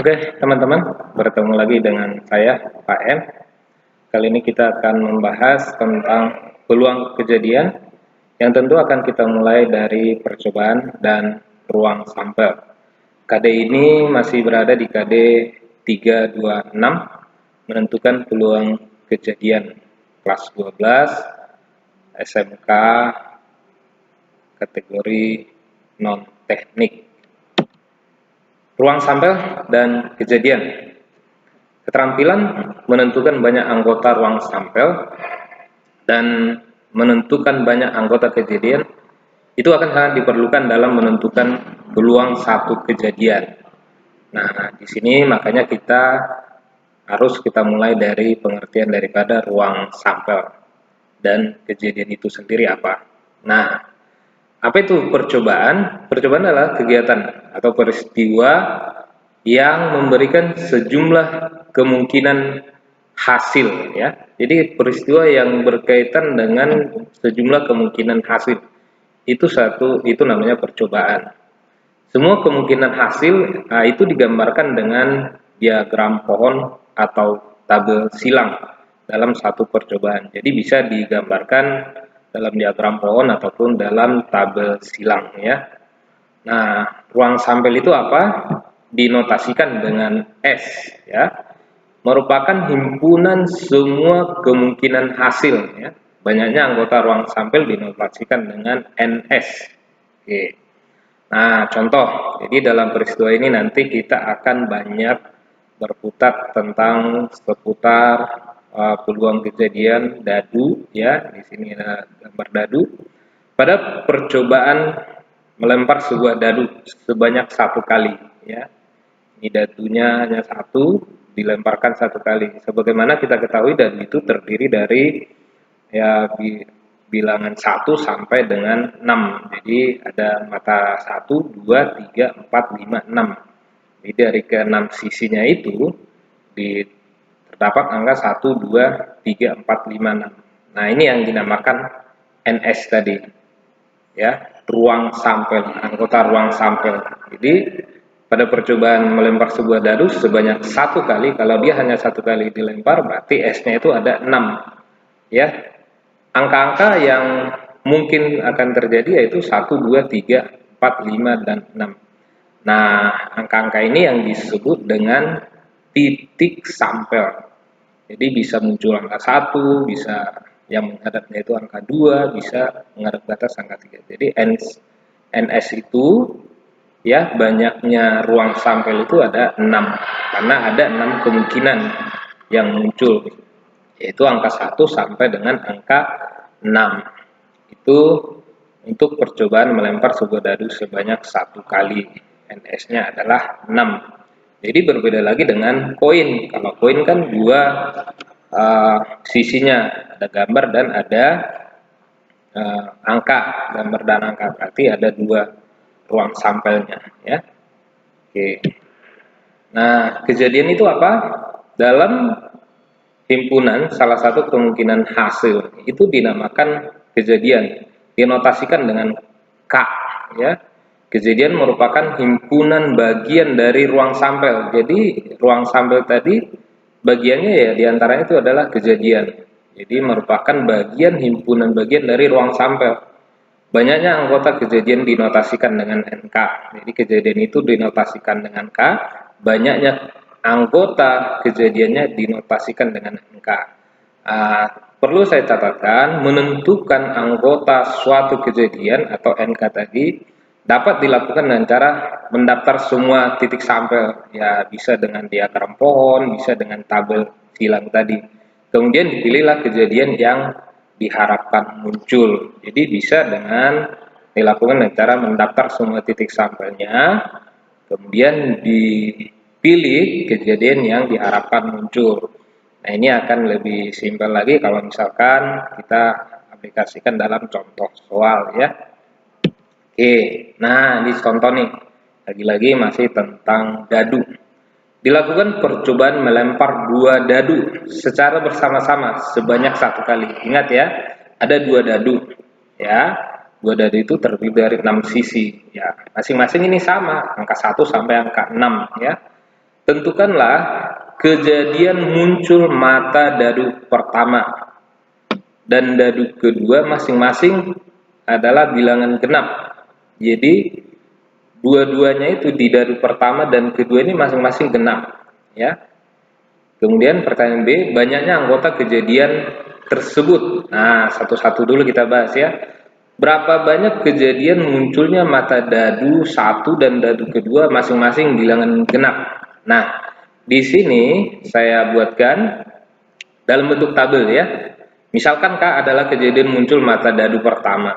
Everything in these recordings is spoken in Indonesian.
Oke, teman-teman, bertemu lagi dengan saya, Pak M. Kali ini kita akan membahas tentang peluang kejadian yang tentu akan kita mulai dari percobaan dan ruang sampel. KD ini masih berada di KD 326, menentukan peluang kejadian kelas 12, SMK, kategori non-teknik. Ruang sampel dan kejadian. Keterampilan menentukan banyak anggota ruang sampel dan menentukan banyak anggota kejadian itu akan sangat diperlukan dalam menentukan peluang satu kejadian. Nah, di sini makanya kita mulai dari pengertian daripada ruang sampel dan kejadian itu sendiri apa. Nah, apa itu percobaan? Percobaan adalah kegiatan atau peristiwa yang memberikan sejumlah kemungkinan hasil, ya. Jadi peristiwa yang berkaitan dengan sejumlah kemungkinan hasil itu namanya percobaan. Semua kemungkinan hasil itu digambarkan dengan diagram pohon atau tabel silang dalam satu percobaan. Jadi bisa digambarkan dalam diagram pohon ataupun dalam tabel silang, ya. Nah, ruang sampel itu apa? Dinotasikan dengan S, ya. Merupakan himpunan semua kemungkinan hasil, ya. Banyaknya anggota ruang sampel dinotasikan dengan NS. Oke. Nah, contoh. Jadi dalam peristiwa ini nanti kita akan banyak berputar tentang seputar peluang kejadian dadu, ya. Di sini ada gambar dadu. Pada percobaan melempar sebuah dadu sebanyak satu kali, ya. Ini dadunya hanya satu, dilemparkan satu kali. Sebagaimana kita ketahui dadu itu terdiri dari ya bilangan 1 sampai dengan 6. Jadi ada mata 1, 2, 3, 4, 5, 6. Jadi dari ke-6 sisinya itu terdapat angka 1, 2, 3, 4, 5, 6. Nah, ini yang dinamakan NS tadi, ya, ruang sampel, anggota ruang sampel. Jadi pada percobaan melempar sebuah dadu sebanyak satu kali, kalau dia hanya satu kali dilempar berarti S-nya itu ada 6, ya. Angka-angka yang mungkin akan terjadi yaitu 1, 2, 3, 4, 5, dan 6. Nah, angka-angka ini yang disebut dengan titik sampel. Jadi bisa muncul angka 1, bisa yang menghadapnya itu angka 2, bisa menghadap ke atas angka 3. Jadi NS itu, ya, banyaknya ruang sampel itu ada 6, karena ada 6 kemungkinan yang muncul, yaitu angka 1 sampai dengan angka 6. Itu untuk percobaan melempar sebuah dadu sebanyak satu kali. NS-nya adalah 6. Jadi berbeda lagi dengan koin. Kalau koin kan dua sisinya, ada gambar dan ada angka, gambar dan angka, berarti ada dua ruang sampelnya, ya. Oke. Nah, kejadian itu apa? Dalam himpunan salah satu kemungkinan hasil itu dinamakan kejadian, dinotasikan dengan K, ya. Kejadian merupakan himpunan bagian dari ruang sampel. Jadi ruang sampel tadi bagiannya ya diantaranya itu adalah kejadian. Jadi merupakan bagian himpunan bagian dari ruang sampel. Banyaknya anggota kejadian dinotasikan dengan NK. Jadi kejadian itu dinotasikan dengan K. Banyaknya anggota kejadiannya dinotasikan dengan NK. Perlu saya catatkan, menentukan anggota suatu kejadian atau NK tadi dapat dilakukan dengan cara mendaftar semua titik sampel. Ya, bisa dengan diagram pohon, bisa dengan tabel silang tadi. Kemudian dipilihlah kejadian yang diharapkan muncul. Jadi bisa dengan dilakukan dengan cara mendaftar semua titik sampelnya, kemudian dipilih kejadian yang diharapkan muncul. Nah, ini akan lebih simpel lagi kalau misalkan kita aplikasikan dalam contoh soal, ya. Oke, nah ini contoh nih, lagi-lagi masih tentang dadu. Dilakukan percobaan melempar dua dadu secara bersama-sama sebanyak satu kali. Ingat ya, ada dua dadu, ya. Dua dadu itu terdiri dari 6 sisi, ya. Masing-masing ini sama, angka 1 sampai angka 6, ya. tentukanlah kejadian muncul mata dadu pertama dan dadu kedua masing-masing adalah bilangan genap. Jadi dua-duanya itu di dadu pertama dan kedua ini masing-masing genap, ya. Kemudian pertanyaan B, banyaknya anggota kejadian tersebut. Nah, satu-satu dulu kita bahas ya. Berapa banyak kejadian munculnya mata dadu satu dan dadu kedua masing-masing bilangan genap. Nah, di sini saya buatkan dalam bentuk tabel ya. Misalkan K adalah kejadian muncul mata dadu pertama.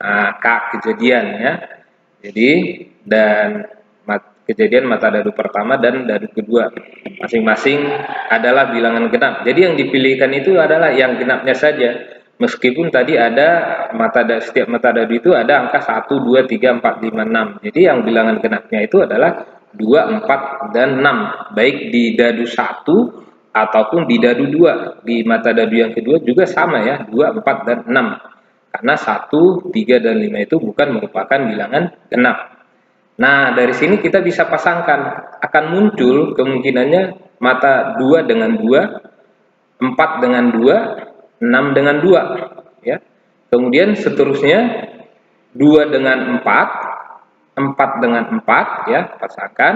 Nah, K kejadian ya. Jadi, dan kejadian mata dadu pertama dan dadu kedua masing-masing adalah bilangan genap. Jadi yang dipilihkan itu adalah yang genapnya saja. Meskipun tadi ada setiap mata dadu itu ada angka 1, 2, 3, 4, 5, 6. Jadi yang bilangan genapnya itu adalah 2, 4, dan 6. Baik di dadu 1 ataupun di dadu 2. Di mata dadu yang kedua juga sama ya, 2, 4, dan 6. Karena 1, 3, dan 5 itu bukan merupakan bilangan genap. Nah, dari sini kita bisa pasangkan, akan muncul kemungkinannya mata 2 dengan 2, 4 dengan 2, 6 dengan 2, ya. Kemudian seterusnya 2 dengan 4, 4 dengan 4, ya, pasangkan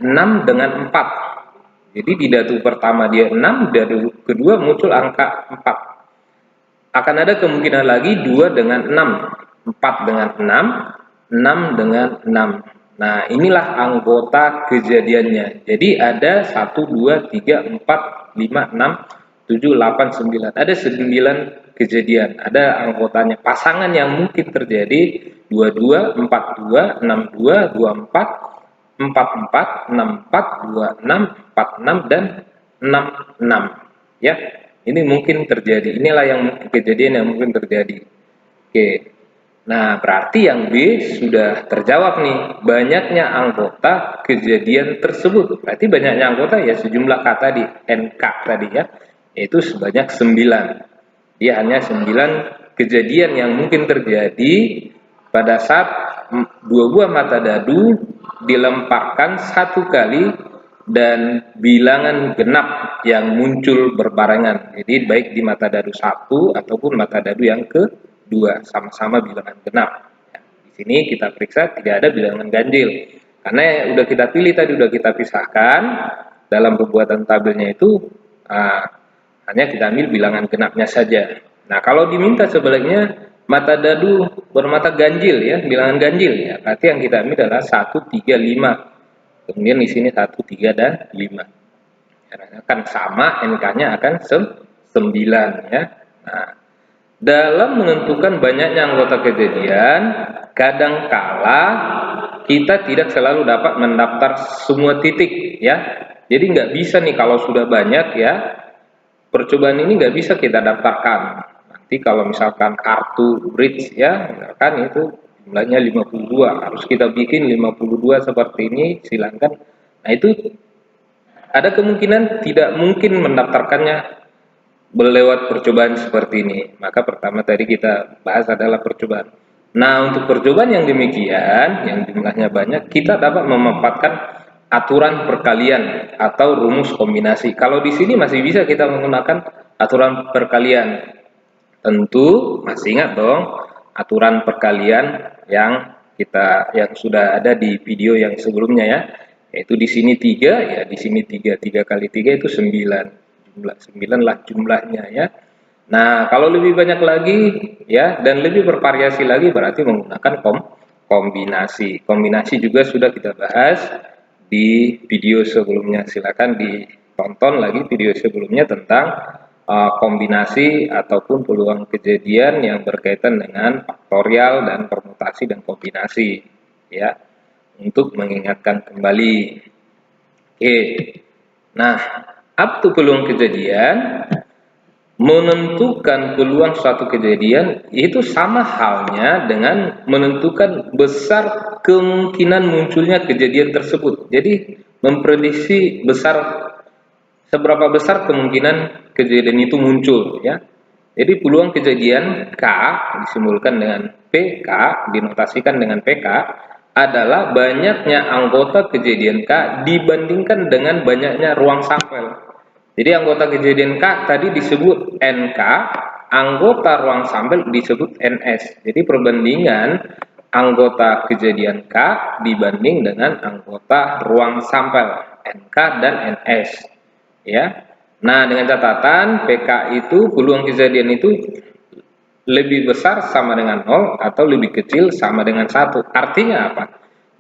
6 dengan 4. Jadi di dadu pertama dia 6, dadu kedua muncul angka 4. Akan ada kemungkinan lagi 2 dengan 6, 4 dengan 6, 6 dengan 6. Nah, inilah anggota kejadiannya. Jadi ada 1, 2, 3, 4, 5, 6, 7, 8, 9. Ada 9 kejadian. Ada anggotanya. Pasangan yang mungkin terjadi 22, 42, 62, 24, 44, 64, 26, 46, dan 66. Ya. Ini mungkin terjadi. Inilah yang kejadian yang mungkin terjadi. Oke. Nah, berarti yang B sudah terjawab nih. Banyaknya anggota kejadian tersebut. Berarti banyaknya anggota ya sejumlah K tadi, NK tadi ya. Yaitu sebanyak 9. Dia hanya 9 kejadian yang mungkin terjadi pada saat dua buah mata dadu dilemparkan satu kali dan bilangan genap yang muncul berbarengan. Jadi baik di mata dadu 1 ataupun mata dadu yang kedua sama-sama bilangan genap. Di sini kita periksa tidak ada bilangan ganjil. Karena udah kita pilih tadi, udah kita pisahkan dalam pembuatan tabelnya itu hanya kita ambil bilangan genapnya saja. Nah, kalau diminta sebaliknya mata dadu bermata ganjil ya, bilangan ganjil ya, berarti yang kita ambil adalah 1, 3, 5. Kemudian di sini 1, 3, dan 5. Karena akan sama, NK-nya akan 9 ya. Nah, dalam menentukan banyaknya anggota kejadian, kadangkala kita tidak selalu dapat mendaftar semua titik ya. Jadi nggak bisa nih kalau sudah banyak ya, percobaan ini nggak bisa kita daftarkan. Nanti kalau misalkan kartu bridge ya, misalkan itu jumlahnya 52, harus kita bikin 52 seperti ini, silakan. Nah, itu ada kemungkinan tidak mungkin mendaftarkannya lewat percobaan seperti ini. Maka pertama tadi kita bahas adalah percobaan. Nah, untuk percobaan yang demikian, yang jumlahnya banyak, kita dapat memanfaatkan aturan perkalian atau rumus kombinasi. Kalau di sini masih bisa kita menggunakan aturan perkalian. Tentu masih ingat dong aturan perkalian yang sudah ada di video yang sebelumnya ya. Yaitu di sini 3 ya, di sini 3. 3 kali 3 itu 9. Jumlah 9 lah jumlahnya ya. Nah, kalau lebih banyak lagi ya dan lebih bervariasi lagi berarti menggunakan kombinasi. Kombinasi juga sudah kita bahas di video sebelumnya. Silakan ditonton lagi video sebelumnya tentang kombinasi ataupun peluang kejadian yang berkaitan dengan faktorial dan permutasi dan kombinasi ya, untuk mengingatkan kembali. Oke. Nah, apa itu peluang kejadian? Menentukan peluang suatu kejadian itu sama halnya dengan menentukan besar kemungkinan munculnya kejadian tersebut. Jadi memprediksi seberapa besar kemungkinan kejadian itu muncul ya. Jadi peluang kejadian K disimbolkan dengan PK, dinotasikan dengan PK, adalah banyaknya anggota kejadian K dibandingkan dengan banyaknya ruang sampel. Jadi anggota kejadian K tadi disebut NK, anggota ruang sampel disebut NS. Jadi perbandingan anggota kejadian K dibanding dengan anggota ruang sampel NK dan NS. Ya. Nah, dengan catatan PK itu peluang kejadian itu lebih besar sama dengan 0 atau lebih kecil sama dengan 1. Artinya apa?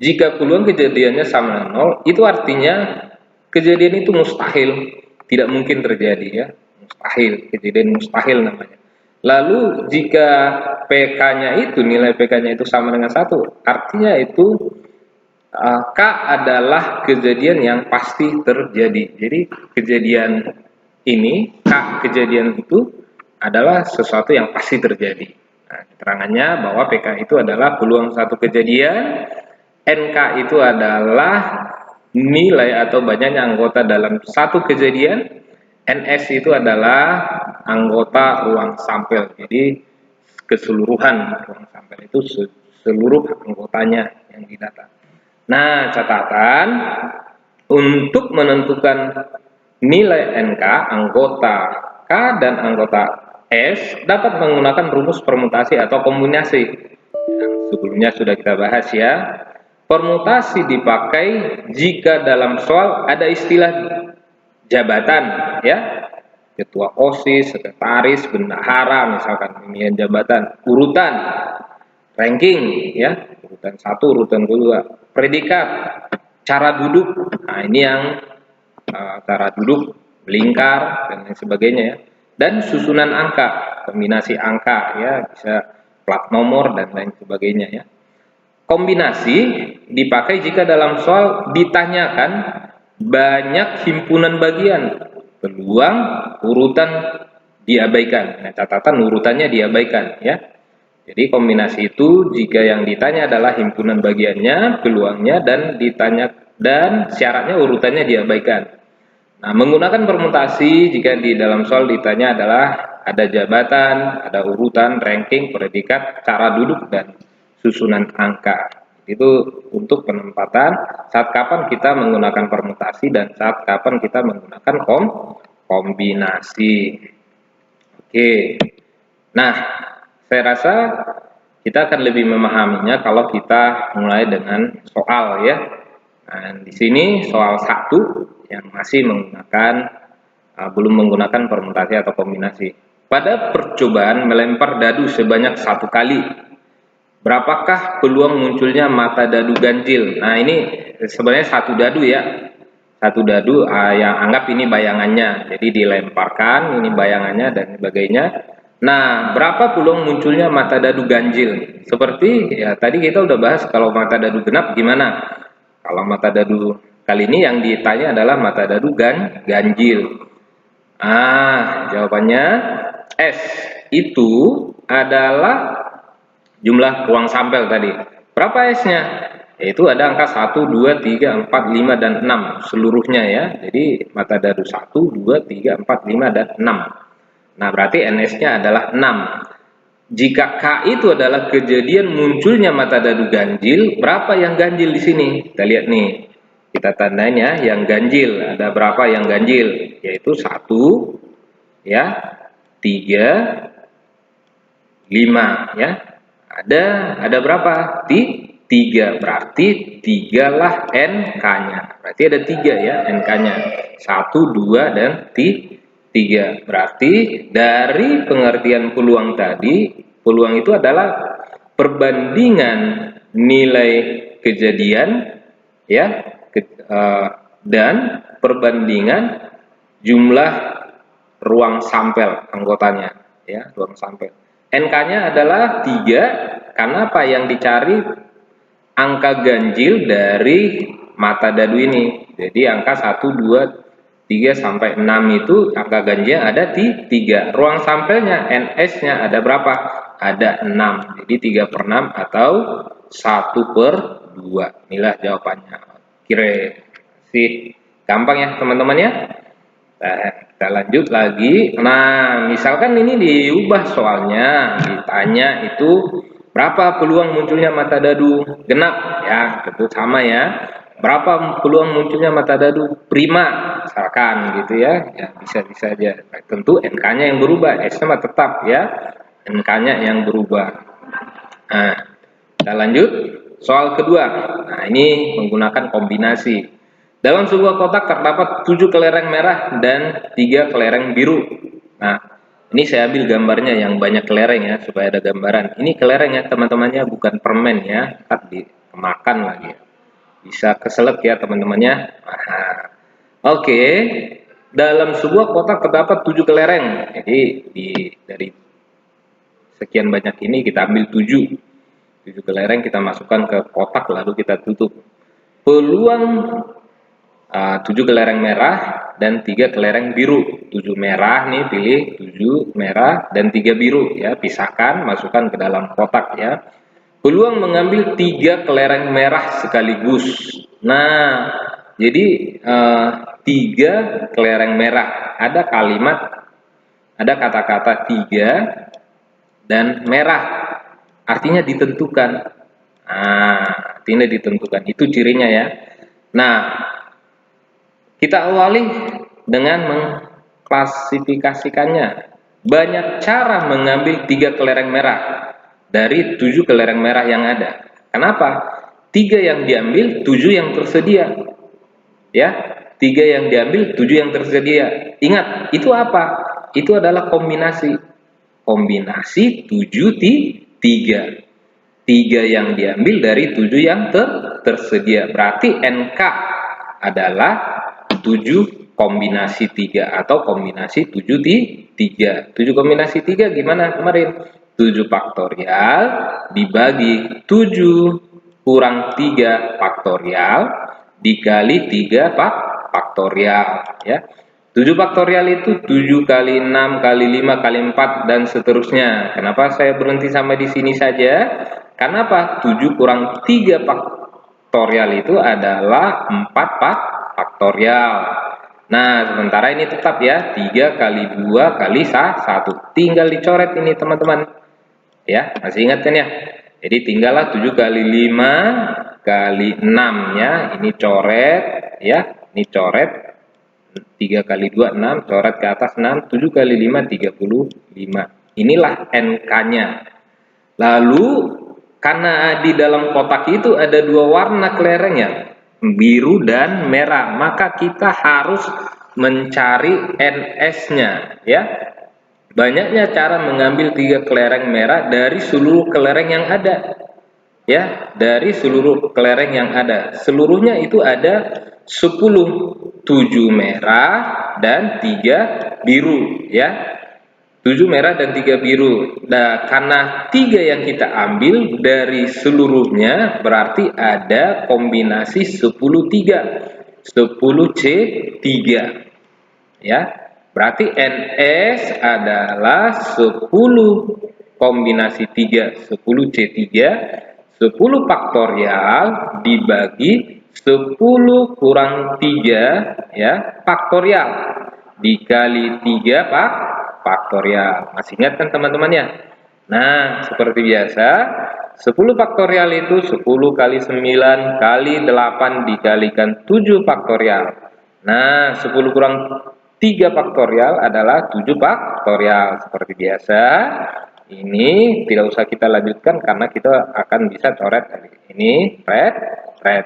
Jika peluang kejadiannya sama dengan 0, itu artinya kejadian itu mustahil, tidak mungkin terjadi ya. Mustahil, kejadian mustahil namanya. Lalu jika PK-nya itu, nilai PK-nya itu sama dengan 1, artinya itu K adalah kejadian yang pasti terjadi. Jadi kejadian ini, K kejadian itu adalah sesuatu yang pasti terjadi. Nah, keterangannya bahwa PK itu adalah peluang satu kejadian, NK itu adalah nilai atau banyaknya anggota dalam satu kejadian, NS itu adalah anggota ruang sampel. Jadi keseluruhan ruang sampel itu seluruh anggotanya yang didata. Nah, catatan untuk menentukan nilai NK anggota K dan anggota S dapat menggunakan rumus permutasi atau kombinasi. Yang sebelumnya sudah kita bahas ya. Permutasi dipakai jika dalam soal ada istilah jabatan ya. Ketua OSIS, sekretaris, bendahara, misalkan ini jabatan, urutan, ranking ya, urutan 1, urutan 2, predikat, cara duduk. Nah, ini yang cara duduk, lingkar dan lain sebagainya ya. Dan susunan angka, kombinasi angka ya, bisa plat nomor dan lain sebagainya ya. Kombinasi dipakai jika dalam soal ditanyakan banyak himpunan bagian, peluang, urutan diabaikan. Nah, catatan urutannya diabaikan ya. Jadi kombinasi itu jika yang ditanya adalah himpunan bagiannya, peluangnya, dan ditanya dan syaratnya urutannya diabaikan. Nah, menggunakan permutasi jika di dalam soal ditanya adalah ada jabatan, ada urutan, ranking, predikat, cara duduk, dan susunan angka. Itu untuk penempatan saat kapan kita menggunakan permutasi dan saat kapan kita menggunakan kombinasi. Oke. Nah, saya rasa kita akan lebih memahaminya kalau kita mulai dengan soal ya. Nah, di sini soal 1 yang masih menggunakan belum menggunakan permutasi atau kombinasi. Pada percobaan melempar dadu sebanyak 1 kali, berapakah peluang munculnya mata dadu ganjil? Nah, ini sebenarnya 1 dadu ya. 1 dadu yang anggap ini bayangannya. Jadi dilemparkan, ini bayangannya dan sebagainya. Nah, berapa peluang munculnya mata dadu ganjil? Seperti ya tadi kita udah bahas kalau mata dadu genap gimana? Kalau mata dadu kali ini yang ditanya adalah mata dadu ganjil. Jawabannya S itu adalah jumlah ruang sampel tadi. Berapa S-nya? Yaitu ada angka 1, 2, 3, 4, 5, dan 6 seluruhnya ya. Jadi mata dadu 1, 2, 3, 4, 5, dan 6. Nah, berarti NS-nya adalah 6. Jika K itu adalah kejadian munculnya mata dadu ganjil, berapa yang ganjil di sini? Kita lihat nih. Kita tandanya yang ganjil. Ada berapa yang ganjil? Yaitu 1, ya, 3, 5, ya. Ada berapa? 3. Berarti 3 lah NK-nya. Berarti ada 3 ya NK-nya. 1, 2, dan 3. Berarti dari pengertian peluang tadi, peluang itu adalah perbandingan nilai kejadian ya dan perbandingan jumlah ruang sampel anggotanya ya, ruang sampel. NK-nya adalah 3 karena apa yang dicari angka ganjil dari mata dadu ini. Jadi angka 1, 2, 3 sampai 6 itu angka ganjil ada di 3. Ruang sampelnya NS-nya ada berapa? Ada 6. Jadi 3/6 atau 1/2. Inilah jawabannya. Kira sih gampang ya teman-teman ya. Nah, kita lanjut lagi. Nah, misalkan ini diubah soalnya, ditanya itu Berapa peluang munculnya mata dadu genap? Ya, tentu sama ya. Berapa peluang munculnya mata dadu prima? Misalkan gitu ya. Ya, bisa-bisa aja. Tentu NK-nya yang berubah, S-nya mah tetap ya. NK-nya yang berubah. Nah, kita lanjut. Soal kedua. Nah, ini menggunakan kombinasi. Dalam sebuah kotak terdapat 7 kelereng merah dan 3 kelereng biru. Nah, ini saya ambil gambarnya yang banyak kelereng ya, supaya ada gambaran. Ini kelereng ya, teman-temannya, bukan permen ya. Tak dimakan lagi ya. Bisa keselak ya, teman-temannya. Nah, oke. Dalam sebuah kotak terdapat 7 kelereng. Jadi, dari sekian banyak ini kita ambil 7 kelereng, kita masukkan ke kotak lalu kita tutup. Peluang 7 kelereng merah dan 3 kelereng biru. 7 merah nih, pilih 7 merah dan 3 biru ya, pisahkan, masukkan ke dalam kotak ya. Peluang mengambil 3 kelereng merah sekaligus. Nah, jadi 3 kelereng merah, ada kalimat, ada kata-kata 3 dan merah, artinya ditentukan. Nah, artinya ditentukan, itu cirinya ya. Nah, kita awali dengan mengklasifikasikannya. Banyak cara mengambil 3 kelereng merah dari 7 kelereng merah yang ada. Kenapa? 3 yang diambil, 7 yang tersedia. Ya, 3 yang diambil, 7 yang tersedia. Ingat, itu apa? Itu adalah kombinasi. Kombinasi 7 3. 3 yang diambil dari 7 yang tersedia. Berarti NK adalah 7 kombinasi 3 atau kombinasi 7 3. 7 kombinasi 3 gimana kemarin? 7 faktorial dibagi 7 kurang 3 faktorial dikali 3 faktorial ya. 7 faktorial itu 7 kali 6 kali 5 kali 4 dan seterusnya. Kenapa saya berhenti sampai di sini saja? Karena apa? 7 kurang 3 faktorial itu adalah 4 faktorial. Nah, sementara ini tetap ya, 3 kali 2 kali 1. Tinggal dicoret ini teman-teman. Ya, masih ingat kan ya? Jadi tinggallah 7 kali 5 kali 6 ya. Ini coret ya, ini coret. 3 kali 2 6, coret ke atas 6, 7 kali 5 35. Inilah NK-nya. Lalu karena di dalam kotak itu ada 2 warna kelerengnya, biru dan merah, maka kita harus mencari NS-nya ya. Banyaknya cara mengambil 3 kelereng merah dari seluruh kelereng yang ada. Ya, dari seluruh kelereng yang ada. Seluruhnya itu ada 10, 7 merah dan 3 biru ya. 7 merah dan 3 biru. Nah, karena 3 yang kita ambil dari seluruhnya berarti ada kombinasi 10 3. 10 C3. Ya. Berarti NS adalah 10 kombinasi 3, 10 C3, 10 faktorial dibagi 10 kurang 3 ya, faktorial dikali 3 faktorial. Masih ingat kan teman-temannya? Nah, seperti biasa, 10 faktorial itu 10 kali 9 kali 8 dikalikan 7 faktorial. Nah, 10 kurang 3 faktorial adalah 7 faktorial. Seperti biasa, ini tidak usah kita lanjutkan karena kita akan bisa coret ini, red.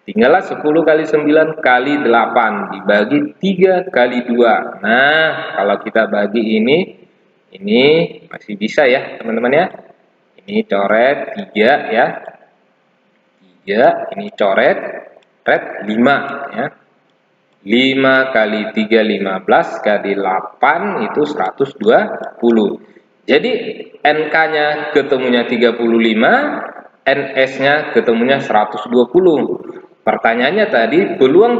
Tinggallah 10 kali 9 kali 8 dibagi 3 kali 2. Nah, kalau kita bagi ini masih bisa ya teman-teman ya. Ini coret 3 ya. 3, ini coret red 5 ya. 5 kali 3 15 kali 8 itu 120. Jadi NK-nya ketemunya 35, NS-nya ketemunya 120. Pertanyaannya tadi peluang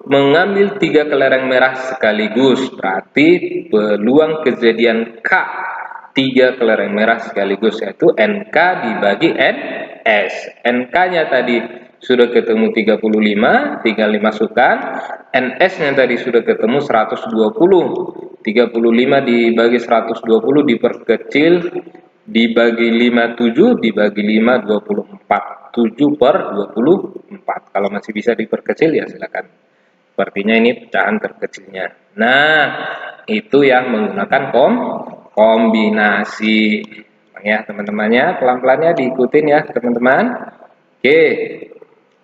mengambil 3 kelereng merah sekaligus, berarti peluang kejadian K 3 kelereng merah sekaligus yaitu NK dibagi NS. NK-nya tadi sudah ketemu 35, tinggal dimasukkan. NS-nya tadi sudah ketemu 120. 35 dibagi 120 diperkecil dibagi 5 7, dibagi 5 24. 7 per 24. Kalau masih bisa diperkecil ya silakan. Sepertinya ini pecahan terkecilnya. Nah, itu yang menggunakan kombinasi. Ya, teman-temannya, pelan-pelannya diikutin ya, teman-teman. Oke,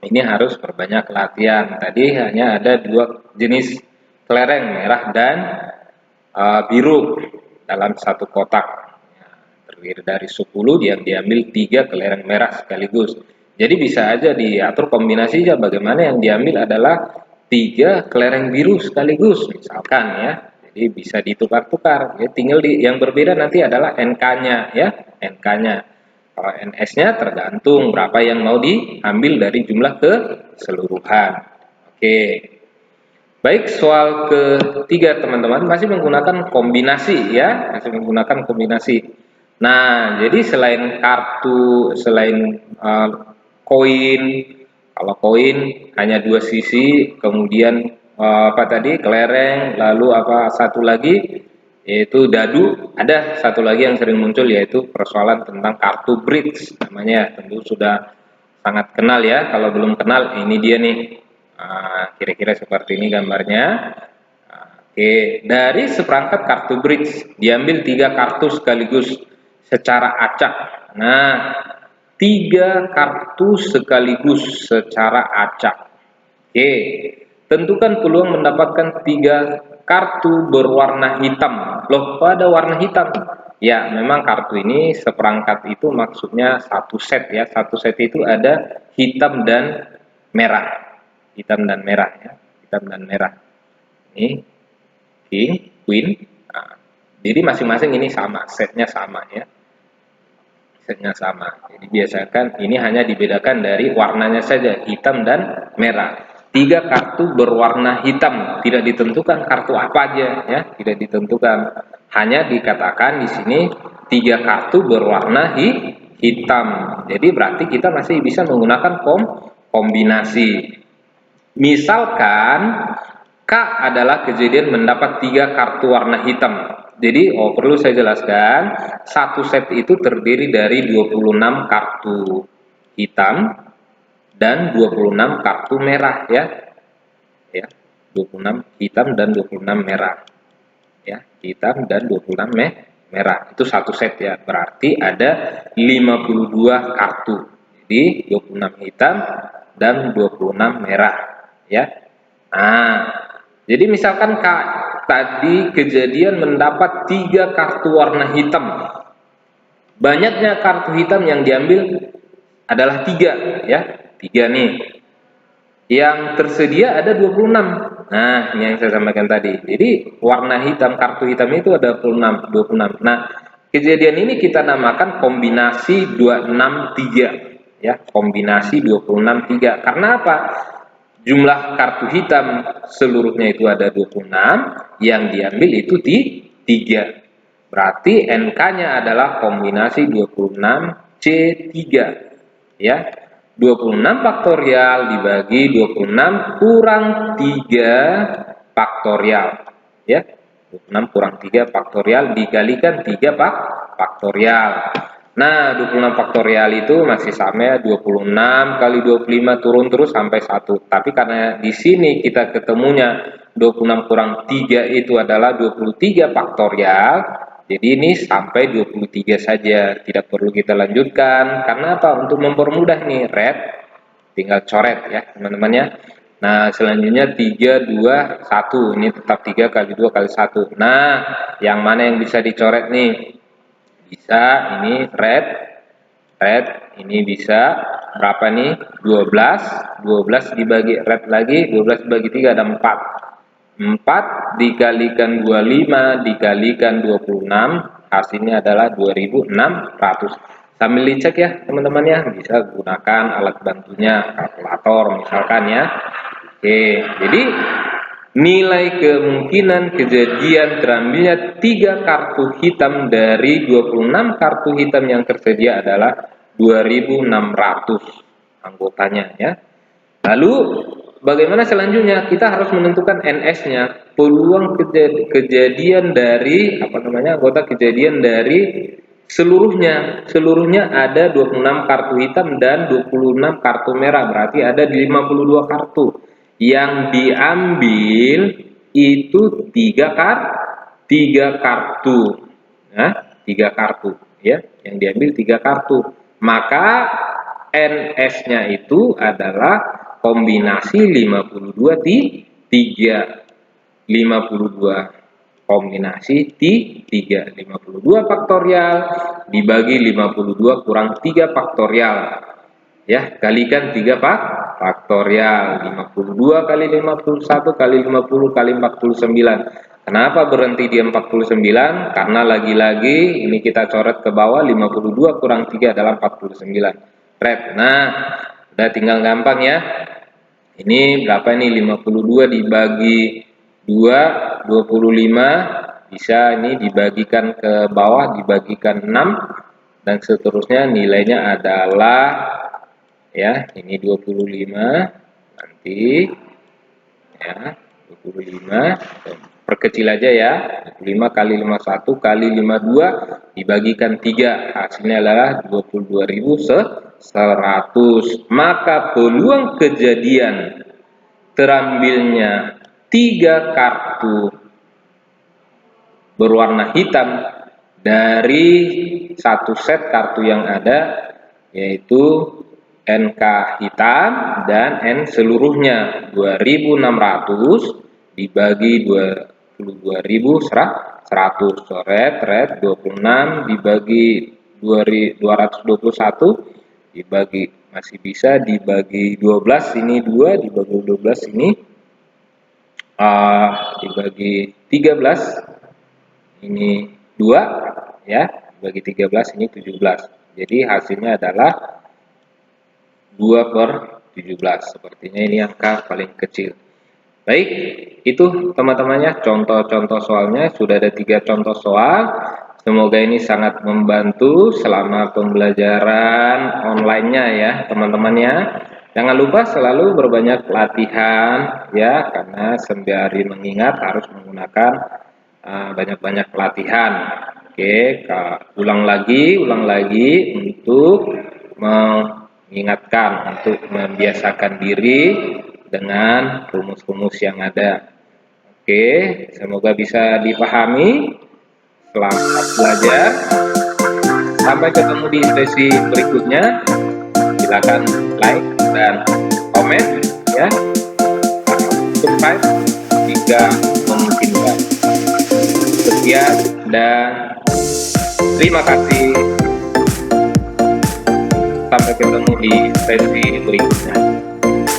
ini harus perbanyak latihan. Tadi hanya ada 2 jenis kelereng, merah dan biru dalam satu kotak. Terdiri dari 10, dia diambil 3 kelereng merah sekaligus. Jadi bisa aja diatur kombinasinya, bagaimana yang diambil adalah 3 kelereng biru sekaligus misalkan ya. Jadi bisa ditukar-tukar ya, tinggal yang berbeda nanti adalah NK-nya ya, NK-nya. Kalau NS-nya tergantung berapa yang mau diambil dari jumlah keseluruhan. Oke. Baik, soal ketiga teman-teman masih menggunakan kombinasi ya, masih menggunakan kombinasi. Nah, jadi selain kartu, selain koin, kalau koin hanya 2 sisi, kemudian apa tadi kelereng, lalu apa satu lagi yaitu dadu. Ada satu lagi yang sering muncul yaitu persoalan tentang kartu bridge namanya. Tentu sudah sangat kenal ya. Kalau belum kenal, ini dia nih. Kira-kira seperti ini gambarnya. Oke, dari seperangkat kartu bridge diambil 3 kartu sekaligus secara acak. Nah, 3 kartu sekaligus secara acak. Oke, tentukan peluang mendapatkan 3 kartu berwarna hitam. Loh, kok ada warna hitam? Ya, memang kartu ini seperangkat itu maksudnya satu set ya. Satu set itu ada hitam dan merah. Hitam dan merah ya. Hitam dan merah. Ini king, queen. Nah, jadi masing-masing ini sama, setnya sama ya. Setnya sama. Jadi biasakan ini hanya dibedakan dari warnanya saja, hitam dan merah. 3 kartu berwarna hitam, tidak ditentukan kartu apa aja ya, tidak ditentukan. Hanya dikatakan di sini 3 kartu berwarna hitam. Jadi berarti kita masih bisa menggunakan kombinasi. Misalkan K adalah kejadian mendapat 3 kartu warna hitam. Jadi, perlu saya jelaskan, satu set itu terdiri dari 26 kartu hitam dan 26 kartu merah ya. Ya, 26 hitam dan 26 merah. Ya, hitam dan 26 merah. Itu satu set ya. Berarti ada 52 kartu. Jadi, 26 hitam dan 26 merah ya. Nah, jadi misalkan tadi kejadian mendapat 3 kartu warna hitam. Banyaknya kartu hitam yang diambil adalah 3 ya. 3 nih. Yang tersedia ada 26. Nah, ini yang saya sampaikan tadi. Jadi warna hitam, kartu hitam itu ada 26. Nah, kejadian ini kita namakan kombinasi 263 ya, kombinasi 263. Karena apa? Jumlah kartu hitam seluruhnya itu ada 26, yang diambil itu 3. Berarti NK-nya adalah kombinasi 26C3. Ya. 26 faktorial dibagi 26 kurang 3 faktorial. Ya. 26 kurang 3 faktorial dikalikan 3 faktorial. Nah, 26 faktorial itu masih sama ya, 26 kali 25 turun terus sampai 1. Tapi karena di sini kita ketemunya 26 kurang 3 itu adalah 23 faktorial, jadi ini sampai 23 saja, tidak perlu kita lanjutkan. Karena apa? Untuk mempermudah nih, red tinggal coret ya, teman-teman ya. Nah, selanjutnya 3, 2, 1. Ini tetap 3 kali 2 kali 1. Nah, yang mana yang bisa dicoret nih? Bisa ini red, ini bisa berapa nih? 12 dibagi red lagi, 12 dibagi 3 ada 4 dikalikan 25 dikalikan 26, hasilnya adalah 2600. Sambil dicek ya teman-teman ya, bisa gunakan alat bantunya, kalkulator misalkan ya. Oke, jadi nilai kemungkinan kejadian terambilnya 3 kartu hitam dari 26 kartu hitam yang tersedia adalah 2600 anggotanya ya. Lalu bagaimana selanjutnya? Kita harus menentukan NS-nya, peluang kejadian dari anggota kejadian dari Seluruhnya ada 26 kartu hitam dan 26 kartu merah, berarti ada 52 kartu. Yang diambil itu 3 kartu. Nah, 3 kartu ya, yang diambil 3 kartu. Maka NS-nya itu adalah kombinasi 52 di 3. 52 kombinasi 3, 52 faktorial dibagi 52 kurang 3 faktorial. Ya, kalikan 3 faktorial. 52 kali 51 kali 50 kali 49. Kenapa berhenti di 49? Karena lagi-lagi ini kita coret ke bawah, 52 kurang 3 adalah 49. Red. Nah, udah tinggal gampang ya. Ini berapa nih? 52 dibagi 2, 25. Bisa ini dibagikan ke bawah, dibagikan 6. Dan seterusnya nilainya adalah, ya, ini 25. Nanti, ya, 25. Perkecil aja ya. 25 kali 51 kali 52 dibagikan 3. Hasilnya adalah 22.100. Maka peluang kejadian terambilnya 3 kartu berwarna hitam dari satu set kartu yang ada, yaitu NK hitam dan N seluruhnya 2600 dibagi 22.100. Coret, red, 26 dibagi 221 dibagi, masih bisa dibagi 12, ini 2 dibagi 12, ini dibagi 13, ini 2 ya, dibagi 13, ini 17. Jadi hasilnya adalah 2/17. Sepertinya ini angka paling kecil. Baik, itu teman-temannya contoh-contoh soalnya. Sudah ada 3 contoh soal. Semoga ini sangat membantu selama pembelajaran online-nya ya teman-teman ya. Jangan lupa selalu berbanyak latihan ya, karena sembari mengingat harus menggunakan banyak-banyak latihan. Oke, ulang lagi untuk mengingatkan, untuk membiasakan diri dengan rumus-rumus yang ada. Oke, semoga bisa dipahami. Selamat belajar. Sampai ketemu di sesi berikutnya. Silakan like dan komen ya. Subscribe jika memungkinkan. Sekian dan terima kasih. Sampai ketemu di sesi berikutnya.